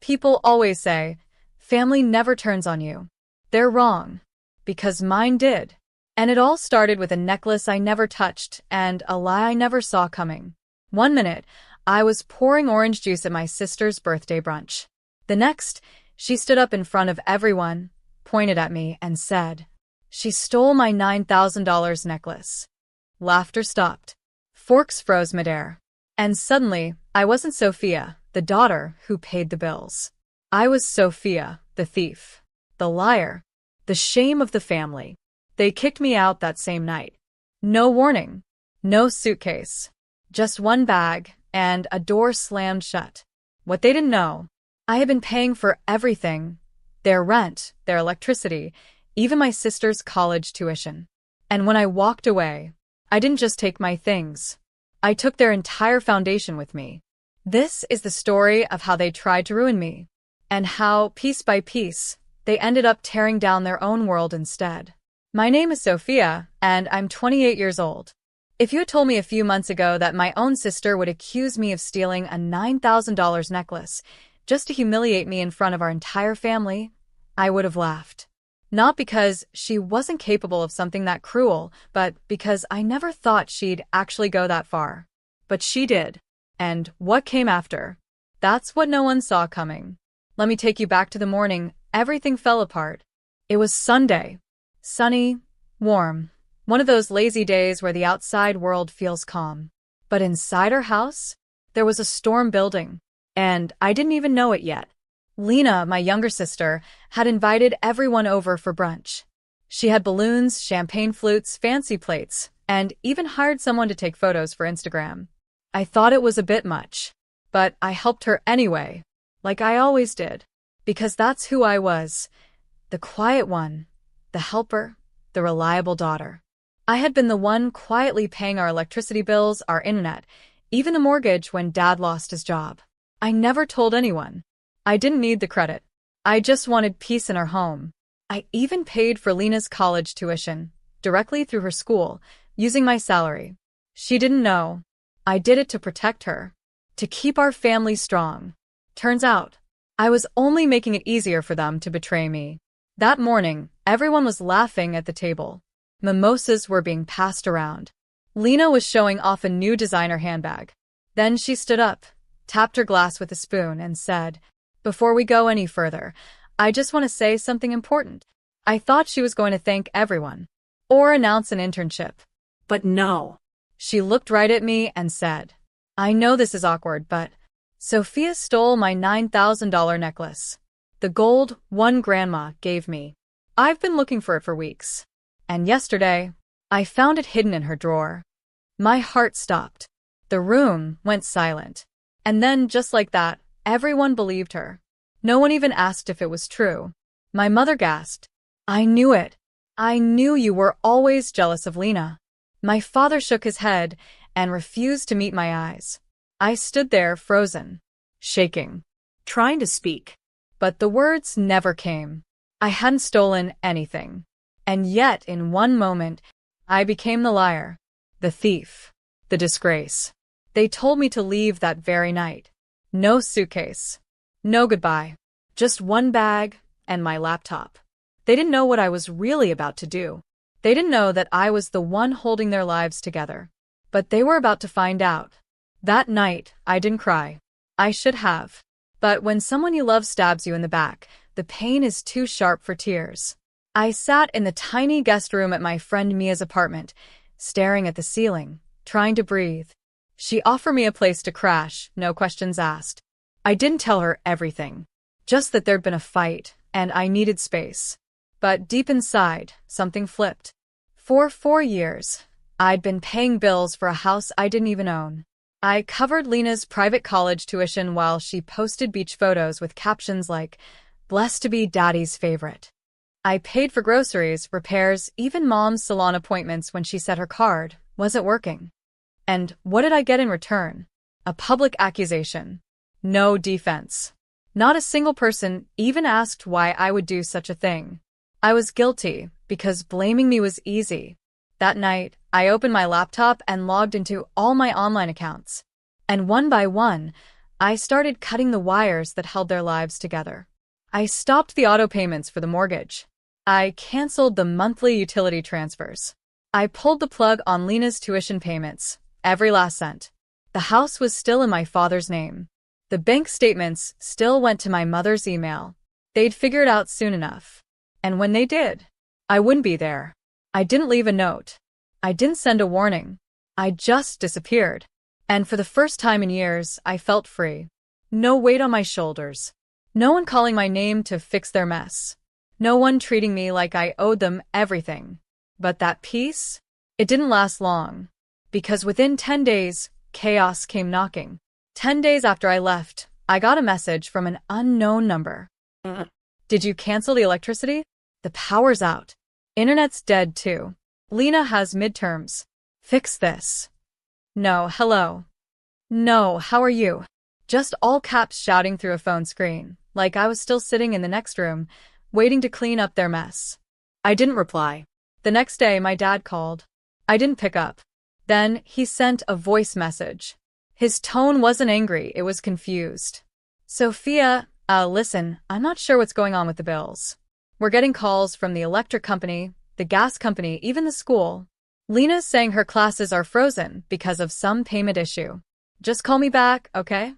People always say, family never turns on you. They're wrong. Because mine did. And it all started with a necklace I never touched and a lie I never saw coming. One minute, I was pouring orange juice at my sister's birthday brunch. The next, she stood up in front of everyone, pointed at me, and said, "She stole my $9,000 necklace." Laughter stopped. Forks froze midair. And suddenly, I wasn't Sophia, the daughter, who paid the bills. I was Sophia, the thief, the liar, the shame of the family. They kicked me out that same night. No warning, no suitcase, just one bag, and a door slammed shut. What they didn't know, I had been paying for everything, their rent, their electricity, even my sister's college tuition. And when I walked away, I didn't just take my things. I took their entire foundation with me. This is the story of how they tried to ruin me, and how, piece by piece, they ended up tearing down their own world instead. My name is Sophia, and I'm 28 years old. If you had told me a few months ago that my own sister would accuse me of stealing a $9,000 necklace just to humiliate me in front of our entire family, I would have laughed. Not because she wasn't capable of something that cruel, but because I never thought she'd actually go that far. But she did. And what came after? That's what no one saw coming. Let me take you back to the morning everything fell apart. It was Sunday. Sunny, warm. One of those lazy days where the outside world feels calm. But inside our house, there was a storm building. And I didn't even know it yet. Lena, my younger sister, had invited everyone over for brunch. She had balloons, champagne flutes, fancy plates, and even hired someone to take photos for Instagram. I thought it was a bit much, but I helped her anyway, like I always did, because that's who I was, the quiet one, the helper, the reliable daughter. I had been the one quietly paying our electricity bills, our internet, even the mortgage when Dad lost his job. I never told anyone. I didn't need the credit. I just wanted peace in our home. I even paid for Lena's college tuition, directly through her school, using my salary. She didn't know. I did it to protect her, to keep our family strong. Turns out, I was only making it easier for them to betray me. That morning, everyone was laughing at the table. Mimosas were being passed around. Lena was showing off a new designer handbag. Then she stood up, tapped her glass with a spoon, and said, "Before we go any further, I just want to say something important." I thought she was going to thank everyone, or announce an internship. But no. She looked right at me and said, "I know this is awkward, but Sophia stole my $9,000 necklace. The gold one grandma gave me. I've been looking for it for weeks. And yesterday, I found it hidden in her drawer." My heart stopped. The room went silent. And then, just like that, everyone believed her. No one even asked if it was true. My mother gasped, "I knew it. I knew you were always jealous of Lena." My father shook his head and refused to meet my eyes. I stood there frozen, shaking, trying to speak. But the words never came. I hadn't stolen anything. And yet, in one moment, I became the liar, the thief, the disgrace. They told me to leave that very night. No suitcase. No goodbye. Just one bag and my laptop. They didn't know what I was really about to do. They didn't know that I was the one holding their lives together. But they were about to find out. That night, I didn't cry. I should have. But when someone you love stabs you in the back, the pain is too sharp for tears. I sat in the tiny guest room at my friend Mia's apartment, staring at the ceiling, trying to breathe. She offered me a place to crash, no questions asked. I didn't tell her everything. Just that there'd been a fight, and I needed space. But deep inside, something flipped. For 4 years, I'd been paying bills for a house I didn't even own. I covered Lena's private college tuition while she posted beach photos with captions like, "Blessed to be Daddy's favorite." I paid for groceries, repairs, even Mom's salon appointments when she said her card wasn't working. And what did I get in return? A public accusation. No defense. Not a single person even asked why I would do such a thing. I was guilty because blaming me was easy. That night, I opened my laptop and logged into all my online accounts. And one by one, I started cutting the wires that held their lives together. I stopped the auto payments for the mortgage. I canceled the monthly utility transfers. I pulled the plug on Lena's tuition payments, every last cent. The house was still in my father's name. The bank statements still went to my mother's email. They'd figure it out soon enough. And when they did, I wouldn't be there. I didn't leave a note. I didn't send a warning. I just disappeared. And for the first time in years, I felt free. No weight on my shoulders. No one calling my name to fix their mess. No one treating me like I owed them everything. But that peace? It didn't last long. Because within 10 days, chaos came knocking. 10 days after I left, I got a message from an unknown number. Did you cancel the electricity? The power's out. Internet's dead too. Lena has midterms. Fix this. No, hello. No, how are you? Just all caps shouting through a phone screen, like I was still sitting in the next room, waiting to clean up their mess. I didn't reply. The next day, my dad called. I didn't pick up. Then he sent a voice message. His tone wasn't angry, it was confused. Sophia, listen, I'm not sure what's going on with the bills. We're getting calls from the electric company, the gas company, even the school. Lena's saying her classes are frozen because of some payment issue. Just call me back, okay?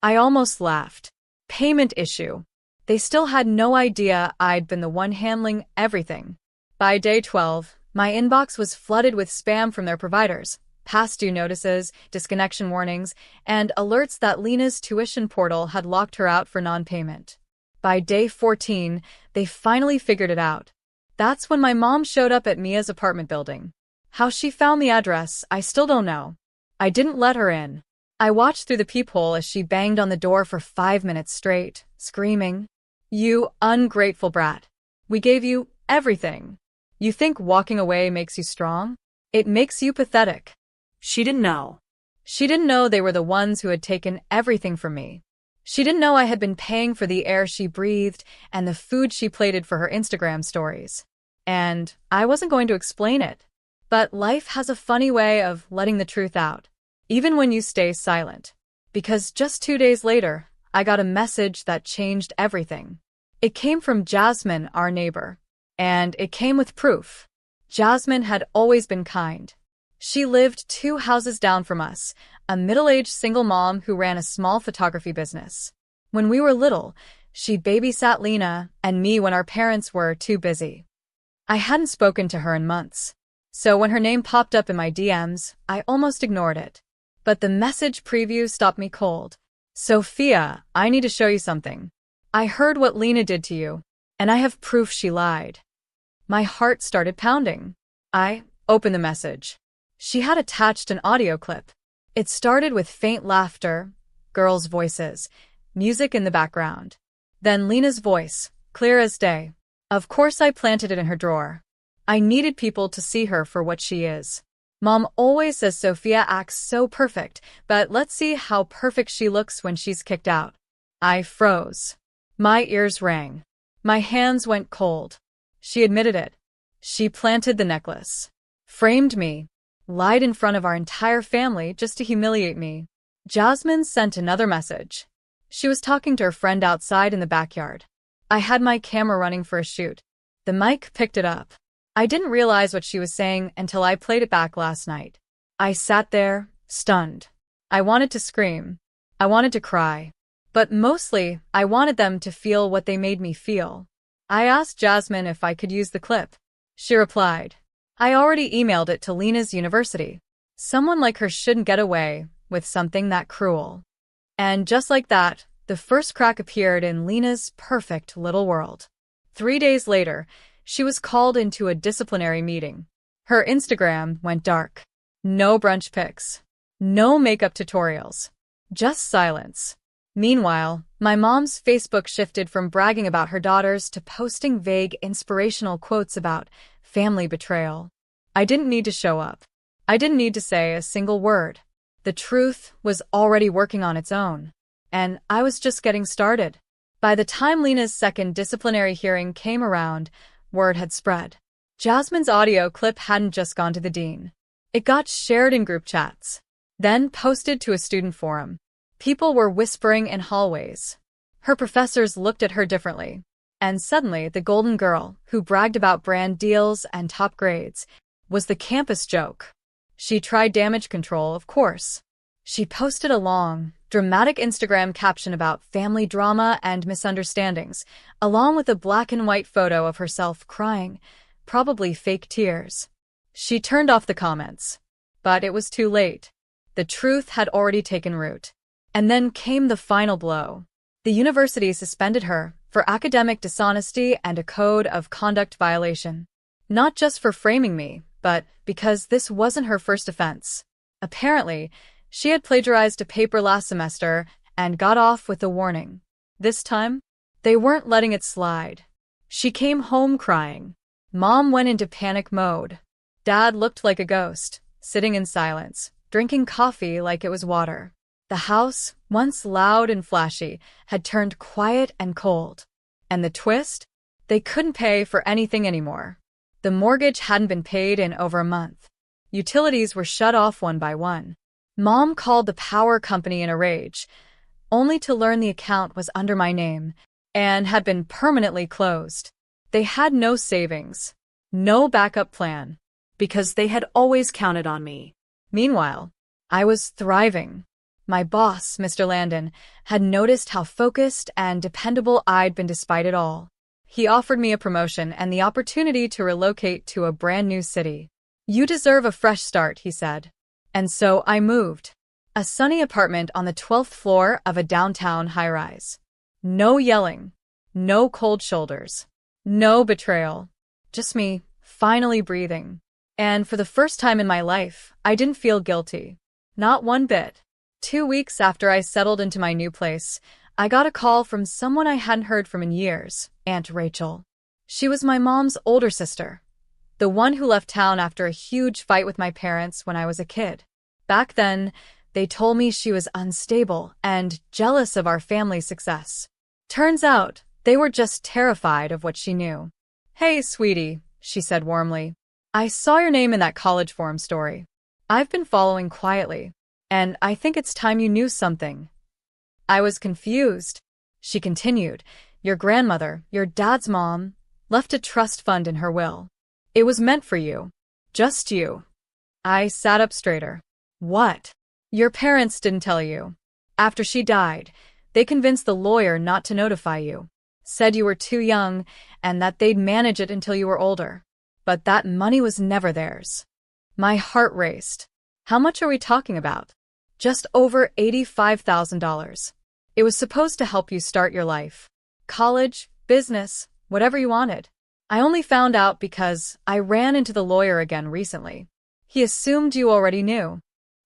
I almost laughed. Payment issue. They still had no idea I'd been the one handling everything. By day 12, my inbox was flooded with spam from their providers, past due notices, disconnection warnings, and alerts that Lena's tuition portal had locked her out for non-payment. By day 14, they finally figured it out. That's when my mom showed up at Mia's apartment building. How she found the address, I still don't know. I didn't let her in. I watched through the peephole as she banged on the door for 5 minutes straight, screaming, "You ungrateful brat. We gave you everything. You think walking away makes you strong? It makes you pathetic." She didn't know. She didn't know they were the ones who had taken everything from me. She didn't know I had been paying for the air she breathed and the food she plated for her Instagram stories. And I wasn't going to explain it. But life has a funny way of letting the truth out, even when you stay silent. Because just 2 days later, I got a message that changed everything. It came from Jasmine, our neighbor. And it came with proof. Jasmine had always been kind. She lived 2 houses down from us, a middle-aged single mom who ran a small photography business. When we were little, she babysat Lena and me when our parents were too busy. I hadn't spoken to her in months. So when her name popped up in my DMs, I almost ignored it. But the message preview stopped me cold. "Sophia, I need to show you something. I heard what Lena did to you, and I have proof she lied." My heart started pounding. I opened the message. She had attached an audio clip. It started with faint laughter, girls' voices, music in the background. Then Lena's voice, clear as day. Of course I planted it in her drawer. I needed people to see her for what she is. Mom always says Sophia acts so perfect, but let's see how perfect she looks when she's kicked out. I froze. My ears rang. My hands went cold. She admitted it. She planted the necklace. Framed me. Lied in front of our entire family just to humiliate me. Jasmine sent another message. She was talking to her friend outside in the backyard. I had my camera running for a shoot. The mic picked it up. I didn't realize what she was saying until I played it back last night. I sat there, stunned. I wanted to scream. I wanted to cry. But mostly, I wanted them to feel what they made me feel. I asked Jasmine if I could use the clip. She replied, "I already emailed it to Lena's university. Someone like her shouldn't get away with something that cruel." And just like that, the first crack appeared in Lena's perfect little world. 3 days later, she was called into a disciplinary meeting. Her Instagram went dark. No brunch pics. No makeup tutorials. Just silence. Meanwhile, my mom's Facebook shifted from bragging about her daughters to posting vague inspirational quotes about family betrayal. I didn't need to show up. I didn't need to say a single word. The truth was already working on its own. And I was just getting started. By the time Lena's second disciplinary hearing came around, word had spread. Jasmine's audio clip hadn't just gone to the dean. It got shared in group chats, then posted to a student forum. People were whispering in hallways. Her professors looked at her differently. And suddenly, the golden girl, who bragged about brand deals and top grades, was the campus joke. She tried damage control, of course. She posted a long, dramatic Instagram caption about family drama and misunderstandings, along with a black and white photo of herself crying, probably fake tears. She turned off the comments. But it was too late. The truth had already taken root. And then came the final blow. The university suspended her for academic dishonesty and a code of conduct violation. Not just for framing me, but because this wasn't her first offense. Apparently, she had plagiarized a paper last semester and got off with a warning. This time, they weren't letting it slide. She came home crying. Mom went into panic mode. Dad looked like a ghost, sitting in silence, drinking coffee like it was water. The house, once loud and flashy, had turned quiet and cold. And the twist? They couldn't pay for anything anymore. The mortgage hadn't been paid in over a month. Utilities were shut off one by one. Mom called the power company in a rage, only to learn the account was under my name and had been permanently closed. They had no savings, no backup plan, because they had always counted on me. Meanwhile, I was thriving. My boss, Mr. Landon, had noticed how focused and dependable I'd been despite it all. He offered me a promotion and the opportunity to relocate to a brand new city. You deserve a fresh start, he said. And so I moved. A sunny apartment on the 12th floor of a downtown high-rise. No yelling. No cold shoulders. No betrayal. Just me, finally breathing. And for the first time in my life, I didn't feel guilty. Not one bit. 2 weeks after I settled into my new place, I got a call from someone I hadn't heard from in years, Aunt Rachel. She was my mom's older sister, the one who left town after a huge fight with my parents when I was a kid. Back then, they told me she was unstable and jealous of our family's success. Turns out, they were just terrified of what she knew. Hey, sweetie, she said warmly. I saw your name in that college forum story. I've been following quietly. And I think it's time you knew something. I was confused. She continued, your grandmother, your dad's mom, left a trust fund in her will. It was meant for you. Just you. I sat up straighter. What? Your parents didn't tell you. After she died, they convinced the lawyer not to notify you. Said you were too young and that they'd manage it until you were older. But that money was never theirs. My heart raced. How much are we talking about? Just over $85,000. It was supposed to help you start your life. College, business, whatever you wanted. I only found out because I ran into the lawyer again recently. He assumed you already knew.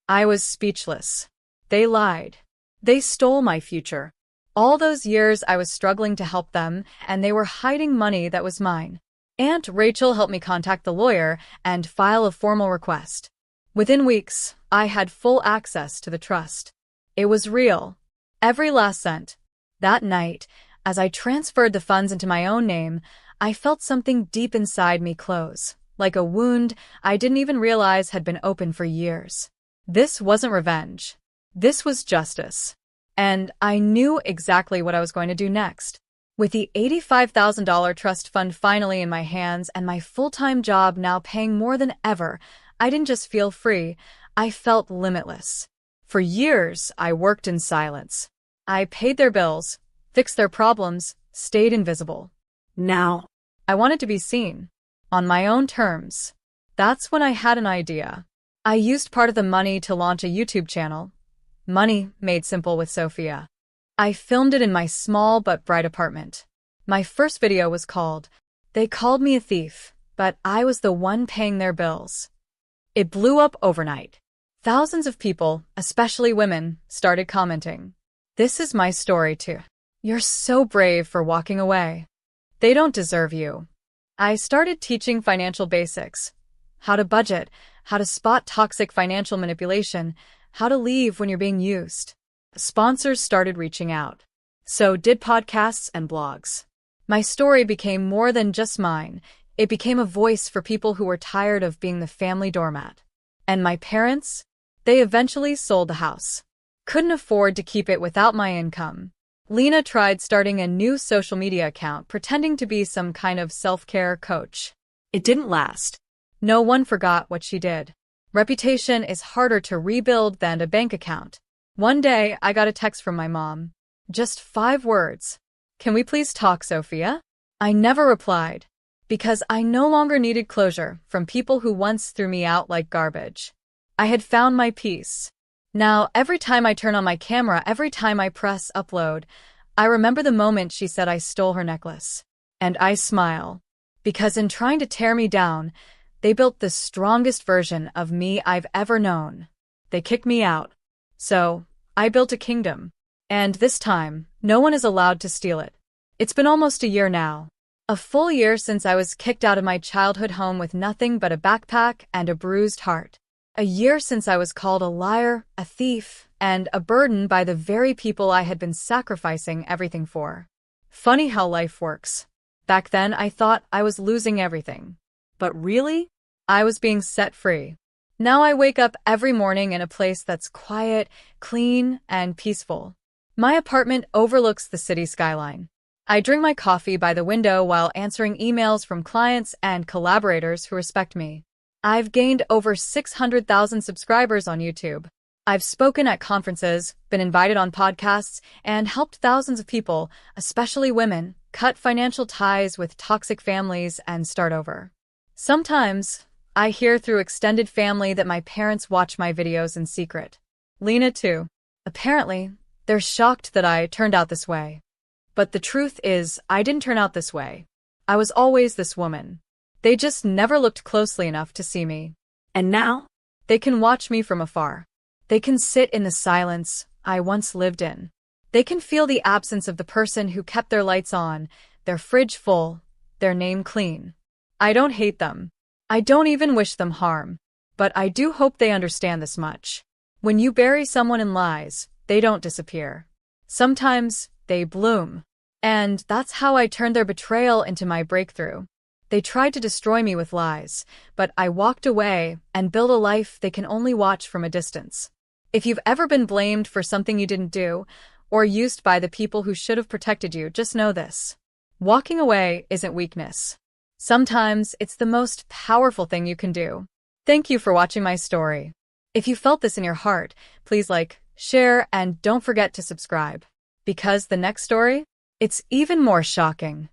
I was speechless. They lied. They stole my future. All those years I was struggling to help them, and they were hiding money that was mine. Aunt Rachel helped me contact the lawyer and file a formal request. Within weeks, I had full access to the trust. It was real. Every last cent. That night, as I transferred the funds into my own name, I felt something deep inside me close, like a wound I didn't even realize had been open for years. This wasn't revenge. This was justice. And I knew exactly what I was going to do next. With the $85,000 trust fund finally in my hands and my full-time job now paying more than ever, I didn't just feel free, I felt limitless. For years, I worked in silence. I paid their bills, fixed their problems, stayed invisible. Now, I wanted to be seen. On my own terms. That's when I had an idea. I used part of the money to launch a YouTube channel. Money Made Simple with Sophia. I filmed it in my small but bright apartment. My first video was called, They Called Me a Thief, but I Was the One Paying Their Bills. It blew up overnight. Thousands of people, especially women, started commenting. This is my story too. You're so brave for walking away. They don't deserve you. I started teaching financial basics. How to budget, how to spot toxic financial manipulation, how to leave when you're being used. Sponsors started reaching out. So did podcasts and blogs. My story became more than just mine. It became a voice for people who were tired of being the family doormat. And my parents? They eventually sold the house. Couldn't afford to keep it without my income. Lena tried starting a new social media account pretending to be some kind of self-care coach. It didn't last. No one forgot what she did. Reputation is harder to rebuild than a bank account. One day, I got a text from my mom. Just 5 words. "Can we please talk, Sophia?" I never replied, because I no longer needed closure from people who once threw me out like garbage. I had found my peace. Now, every time I turn on my camera, every time I press upload, I remember the moment she said I stole her necklace. And I smile. Because in trying to tear me down, they built the strongest version of me I've ever known. They kicked me out. So, I built a kingdom. And this time, no one is allowed to steal it. It's been almost a year now. A full year since I was kicked out of my childhood home with nothing but a backpack and a bruised heart. A year since I was called a liar, a thief, and a burden by the very people I had been sacrificing everything for. Funny how life works. Back then, I thought I was losing everything. But really, I was being set free. Now I wake up every morning in a place that's quiet, clean, and peaceful. My apartment overlooks the city skyline. I drink my coffee by the window while answering emails from clients and collaborators who respect me. I've gained over 600,000 subscribers on YouTube. I've spoken at conferences, been invited on podcasts, and helped thousands of people, especially women, cut financial ties with toxic families and start over. Sometimes, I hear through extended family that my parents watch my videos in secret. Lena too. Apparently, they're shocked that I turned out this way. But the truth is, I didn't turn out this way. I was always this woman. They just never looked closely enough to see me. And now, they can watch me from afar. They can sit in the silence I once lived in. They can feel the absence of the person who kept their lights on, their fridge full, their name clean. I don't hate them. I don't even wish them harm. But I do hope they understand this much. When you bury someone in lies, they don't disappear. Sometimes, they bloom. And that's how I turned their betrayal into my breakthrough. They tried to destroy me with lies, but I walked away and built a life they can only watch from a distance. If you've ever been blamed for something you didn't do, or used by the people who should have protected you, just know this. Walking away isn't weakness. Sometimes it's the most powerful thing you can do. Thank you for watching my story. If you felt this in your heart, please like, share, and don't forget to subscribe. Because the next story? It's even more shocking.